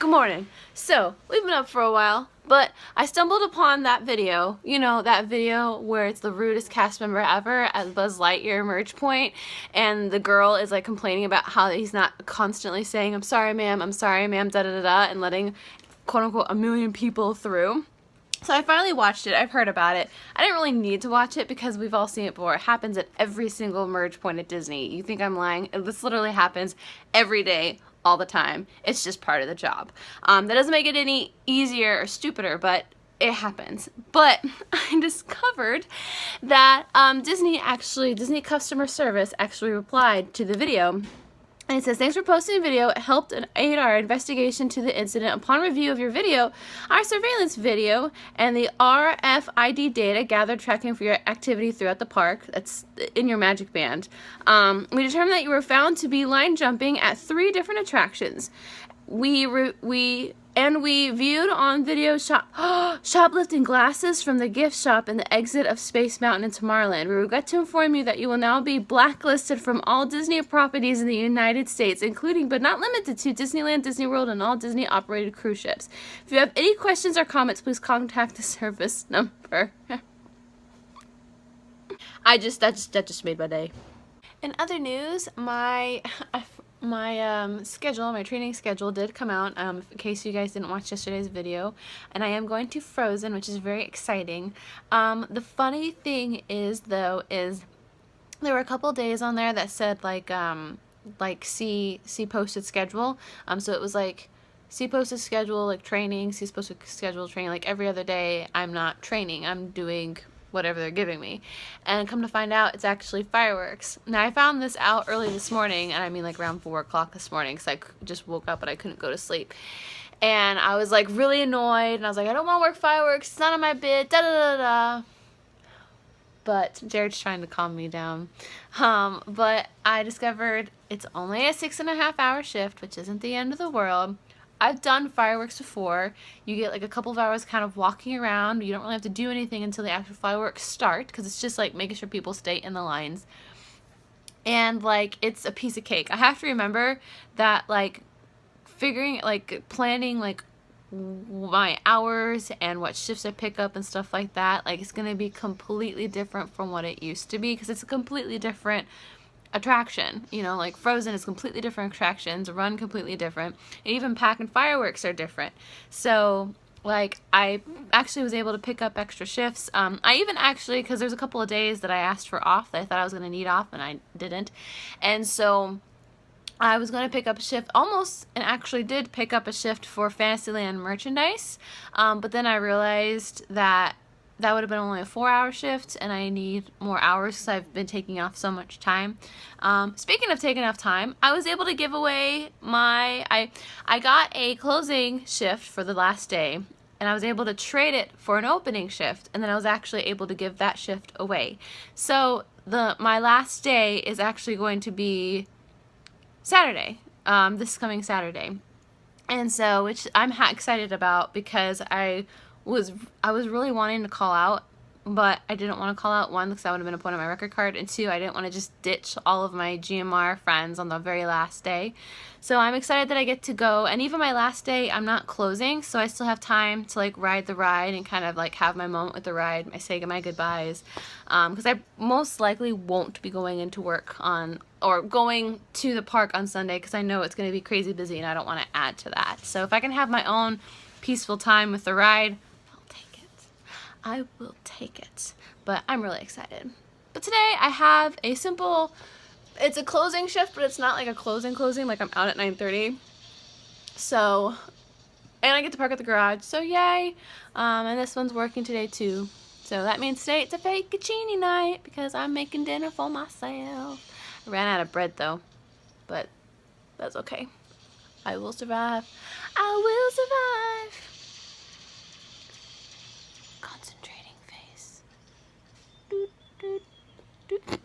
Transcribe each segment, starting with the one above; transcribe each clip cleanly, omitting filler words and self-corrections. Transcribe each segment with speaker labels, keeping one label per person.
Speaker 1: Good morning. So, we've been up for a while, but I stumbled upon that video. You know, that video where it's the rudest cast member ever at Buzz Lightyear merge point, and the girl is like complaining about how he's not constantly saying, I'm sorry ma'am, da da da da, and letting quote unquote a million people through. So I finally watched it. I've heard about it. I didn't really need to watch it because we've all seen it before. It happens at every single merge point at Disney. You think I'm lying? This literally happens every day, all the time. It's just part of the job. That doesn't make it any easier or stupider, but it happens. But I discovered that Disney customer service actually replied to the video. And it says, thanks for posting a video. It helped aid our investigation to the incident. Upon review of your video, our surveillance video, and the RFID data gathered tracking for your activity throughout the park, that's in your Magic Band, we determined that you were found to be line jumping at 3 different attractions. We viewed on video shoplifting glasses from the gift shop in the exit of Space Mountain in Tomorrowland. We regret to inform you that you will now be blacklisted from all Disney properties in the United States, including but not limited to Disneyland, Disney World, and all Disney operated cruise ships. If you have any questions or comments, please contact the service number. that just made my day. In other news, my training schedule did come out, in case you guys didn't watch yesterday's video, and I am going to Frozen, which is very exciting. The funny thing is there were a couple days on there that said like see posted schedule. So it was like see posted schedule, like training, see posted schedule, training, like every other day I'm not training, I'm doing whatever they're giving me. And come to find out, it's actually fireworks. Now, I found this out early this morning, and I mean like around 4 o'clock this morning, because I just woke up and I couldn't go to sleep. And I was like really annoyed, and I was like, I don't want to work fireworks, it's not on my bid, da da da da. But Jared's trying to calm me down. But I discovered it's only a 6.5 hour shift, which isn't the end of the world. I've done fireworks before. You get like a couple of hours kind of walking around. You don't really have to do anything until the actual fireworks start, because it's just like making sure people stay in the lines. And like it's a piece of cake. I have to remember that like planning like my hours and what shifts I pick up and stuff like that, like it's gonna be completely different from what it used to be, because it's a completely different attraction. You know, like Frozen is completely different attractions, run completely different, and even pack and fireworks are different. So like I actually was able to pick up extra shifts. I even actually, because there's a couple of days that I asked for off that I thought I was going to need off and I didn't, and so I was going to pick up a shift and actually did pick up a shift for Fantasyland merchandise, but then I realized that would have been only a 4-hour shift, and I need more hours because I've been taking off so much time. Speaking of taking off time, I was able to give away I got a closing shift for the last day, and I was able to trade it for an opening shift, and then I was actually able to give that shift away. So my last day is actually going to be Saturday, this coming Saturday, and so which I'm excited about, because I was really wanting to call out, but I didn't want to call out, 1, because that would have been a point on my record card, and 2, I didn't want to just ditch all of my GMR friends on the very last day. So I'm excited that I get to go, and even my last day I'm not closing, so I still have time to like ride the ride and kind of like have my moment with the ride, I say my goodbyes, because I most likely won't be going into work or going to the park on Sunday, because I know it's going to be crazy busy and I don't want to add to that. So if I can have my own peaceful time with the ride, I will take it. But I'm really excited. But today I have a simple, it's a closing shift, but it's not like a closing, like I'm out at 9:30. So, and I get to park at the garage, so yay. And this one's working today too. So that means today it's a fettuccine night, because I'm making dinner for myself. I ran out of bread though, but that's okay. I will survive. I will survive. Concentrating face.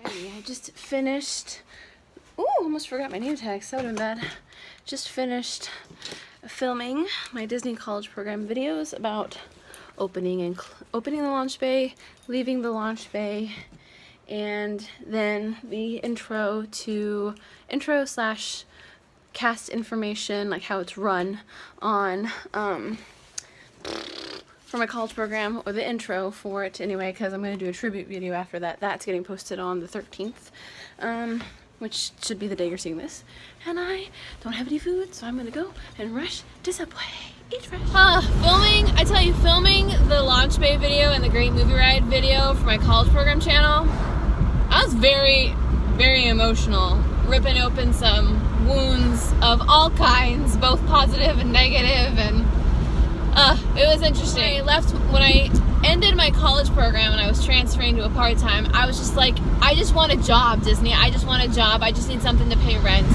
Speaker 1: Ready. I just finished. Ooh, almost forgot my name tags. That would have been bad. Just finished filming my Disney College Program videos about opening the launch bay, leaving the launch bay, and then the intro slash cast information, like how it's run on for my college program, or the intro for it anyway, because I'm going to do a tribute video after that. That's getting posted on the 13th, which should be the day you're seeing this. And I don't have any food, so I'm going to go and rush to Subway. Eat fresh. Filming, I tell you, filming the Launch Bay video and the Great Movie Ride video for my college program channel, I was very, very emotional, ripping open some wounds of all kinds, both positive and negative, and it was interesting. When I ended my college program and I was transferring to a part-time, I was just like, I just want a job, Disney. I just want a job. I just need something to pay rent.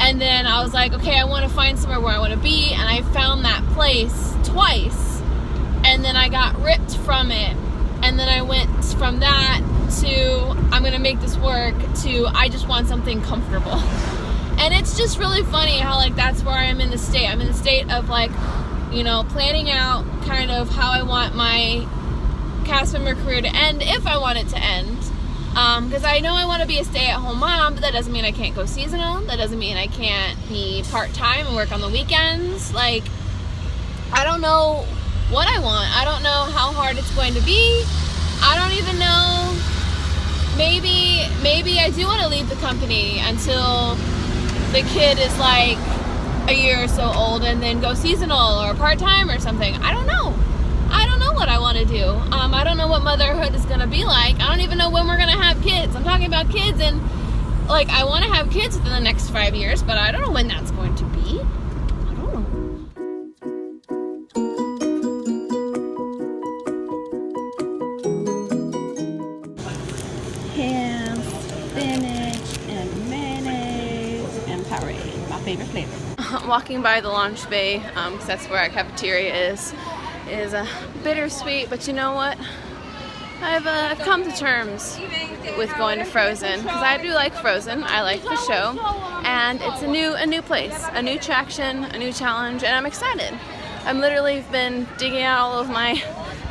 Speaker 1: And then I was like, okay, I want to find somewhere where I want to be, and I found that place twice, and then I got ripped from it, and then I went from that to, I'm going to make this work, to, I just want something comfortable. And it's just really funny how, like, that's where I am in the state. I'm in the state of, like, you know, planning out kind of how I want my cast member career to end, if I want it to end. Because I know I want to be a stay-at-home mom, but that doesn't mean I can't go seasonal. That doesn't mean I can't be part-time and work on the weekends. Like, I don't know what I want. I don't know how hard it's going to be. I don't even know. Maybe I do want to leave the company until the kid is like a year or so old, and then go seasonal or part-time or something. I don't know. I don't know what I want to do. I don't know what motherhood is going to be like. I don't even know when we're going to have kids. I'm talking about kids, and like, I want to have kids within the next 5 years, but I don't know when that's going to be. I don't know.
Speaker 2: Ham, spinach, and mayonnaise, and Powerade, my favorite flavor.
Speaker 1: Walking by the Launch Bay, because that's where our cafeteria is bittersweet, but you know what? I've come to terms with going to Frozen, because I do like Frozen. I like the show, and it's a new place, a new attraction, a new challenge, and I'm excited. I'm literally been digging out all of my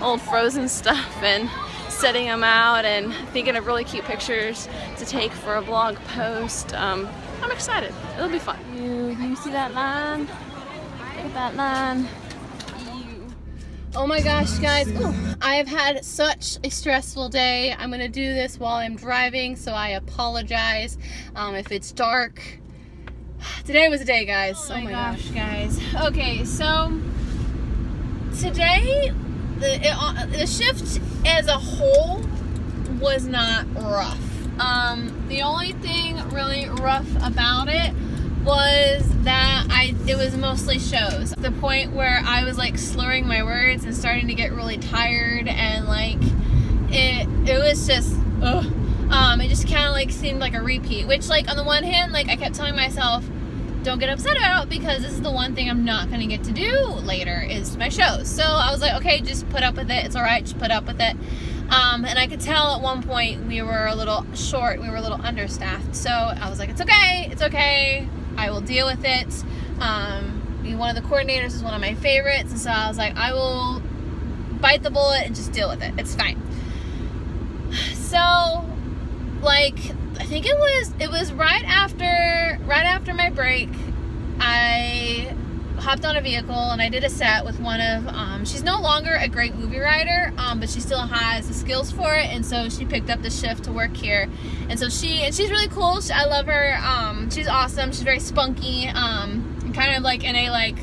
Speaker 1: old Frozen stuff and setting them out and thinking of really cute pictures to take for a blog post. I'm excited. It'll be fun. You see that line? Look at that line. Oh my gosh, guys. Ooh, I have had such a stressful day. I'm going to do this while I'm driving, so I apologize if it's dark. Today was a day, guys. Oh my gosh, guys. Okay, so today, the shift as a whole was not rough. The only thing really rough about it was that it was mostly shows. The point where I was like slurring my words and starting to get really tired, and like it was just it just kind of like seemed like a repeat, which, like, on the one hand, like, I kept telling myself, don't get upset about, because this is the one thing I'm not going to get to do later is my shows. So I was like, okay, just put up with it. It's all right. Just put up with it. And I could tell at one point we were a little short. We were a little understaffed. So I was like, it's okay. It's okay. I will deal with it. One of the coordinators is one of my favorites. And so I was like, I will bite the bullet and just deal with it. It's fine. So, like, I think it was right after my break, I hopped on a vehicle and I did a set with one of, she's no longer a great movie rider, but she still has the skills for it, and so she picked up the shift to work here. And so she's really cool. I love her. She's awesome. She's very spunky, and kind of like in a, like,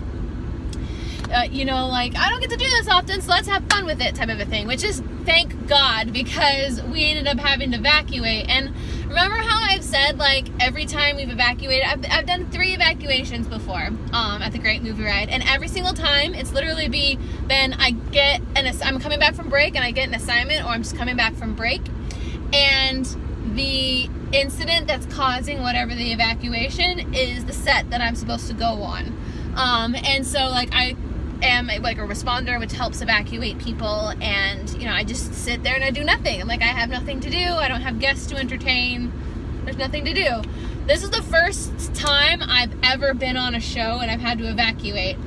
Speaker 1: you know, like, I don't get to do this often, so let's have fun with it type of a thing, which is, thank God, because we ended up having to evacuate. And remember how I've said, like, every time we've evacuated, I've done 3 evacuations before at the Great Movie Ride, and every single time it's literally been I'm coming back from break and I get an assignment, or I'm just coming back from break, and the incident that's causing whatever the evacuation is the set that I'm supposed to go on. And so, like, I am like a responder, which helps evacuate people, and, you know, I just sit there and I do nothing. I'm like, I have nothing to do. I don't have guests to entertain. There's nothing to do. This is the first time I've ever been on a show and I've had to evacuate,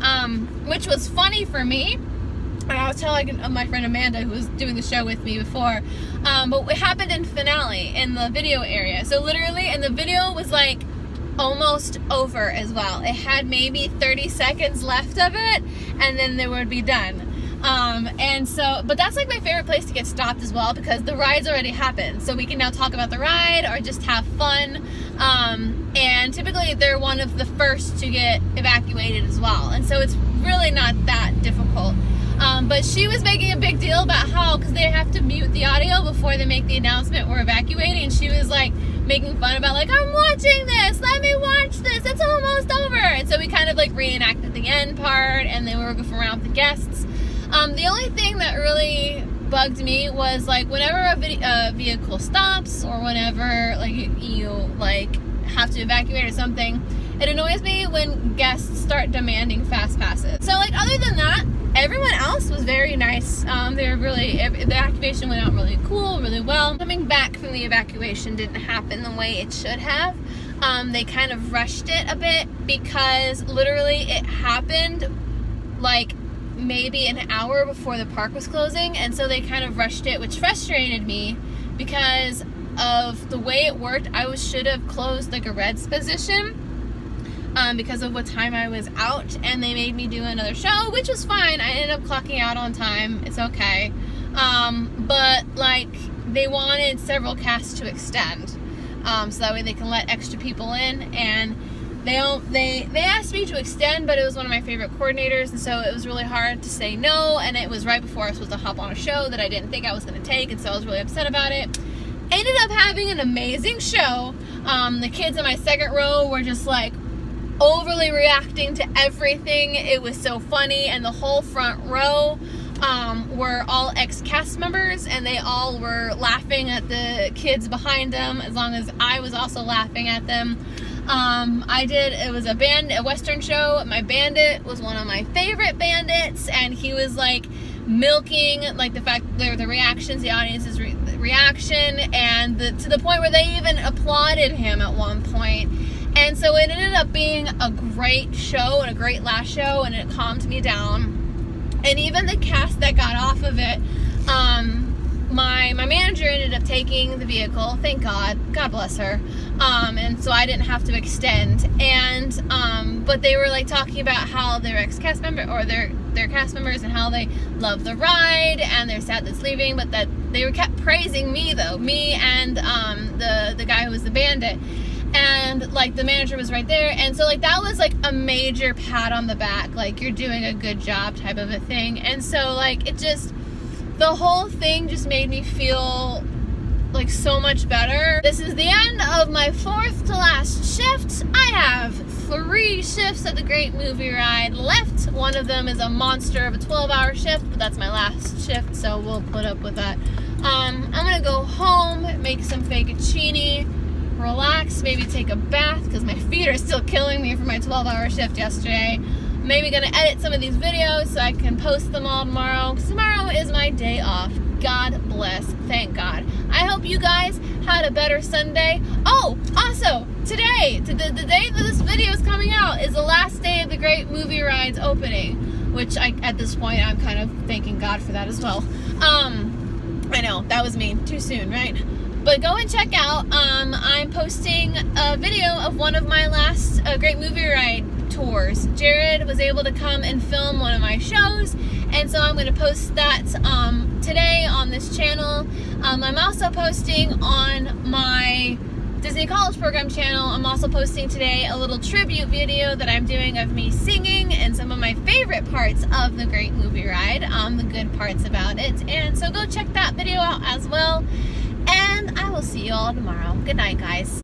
Speaker 1: which was funny for me. And I was telling my friend Amanda, who was doing the show with me before, but it happened in finale in the video area. So literally, and the video was like almost over as well. It had maybe 30 seconds left of it, and then they would be done. And so, but that's like my favorite place to get stopped as well, because the ride's already happened. So we can now talk about the ride or just have fun. And typically they're one of the first to get evacuated as well. And so it's really not that difficult. But she was making a big deal about how, because they have to mute the audio before they make the announcement we're evacuating. And she was like making fun about like, I'm watching this, let me watch this, it's almost over. And so we kind of like reenacted the end part, and then we were goofing around with the guests. The only thing that really bugged me was like whenever a vehicle stops, or whenever like you like have to evacuate or something, it annoys me when guests start demanding fast passes. So like other than that, everyone else was very nice. They were really, the evacuation went out really cool, really well. Coming back from the evacuation didn't happen the way it should have. They kind of rushed it a bit, because literally it happened like maybe an hour before the park was closing, and so they kind of rushed it, which frustrated me because of the way it worked. I should have closed like a red's position because of what time I was out, and they made me do another show, which was fine. I ended up clocking out on time. It's okay. But like they wanted several casts to extend, so that way they can let extra people in, and they asked me to extend, but it was one of my favorite coordinators, and so it was really hard to say no, and it was right before I was supposed to hop on a show that I didn't think I was going to take, and so I was really upset about it. Ended up having an amazing show. The kids in my second row were just like overly reacting to everything. It was so funny, and the whole front row were all ex-cast members, and they all were laughing at the kids behind them, as long as I was also laughing at them. It was a Western show. My bandit was one of my favorite bandits, and he was like milking like the fact the reactions, the audience's reaction, and to the point where they even applauded him at one point. And so it ended up being a great show and a great last show, and it calmed me down. And even the cast that got off of it, my manager ended up taking the vehicle, thank God bless her, and so I didn't have to extend. And but they were like talking about how their ex-cast member, or their cast members, and how they love the ride, and they're sad that's leaving, but that they were kept praising me though, me and the guy who was the bandit. And like the manager was right there, and so like that was like a major pat on the back, like you're doing a good job type of a thing. And so like it just, the whole thing just made me feel like so much better. This is the end of my 4th to last shift. I have 3 shifts at the Great Movie Ride left. One of them is a monster of a 12-hour shift, but that's my last shift, so we'll put up with that. I'm gonna go home, make some fettuccine, relax, maybe take a bath, because my feet are still killing me from my 12-hour shift yesterday. Maybe gonna edit some of these videos so I can post them all tomorrow, because tomorrow is my day off. God bless, thank God. I hope you guys had a better Sunday. Oh, also, today, the day that this video is coming out, is the last day of the Great Movie Ride's opening, which at this point, I'm kind of thanking God for that as well. I know, that was me, too soon, right? But go and check out, I'm posting a video of one of my last Great Movie Ride tours. Jared was able to come and film one of my shows, and so I'm going to post that today on this channel. I'm also posting on my Disney College Program channel. I'm also posting today a little tribute video that I'm doing of me singing and some of my favorite parts of the Great Movie Ride, the good parts about it. And so go check that video out as well. And I will see you all tomorrow. Good night, guys.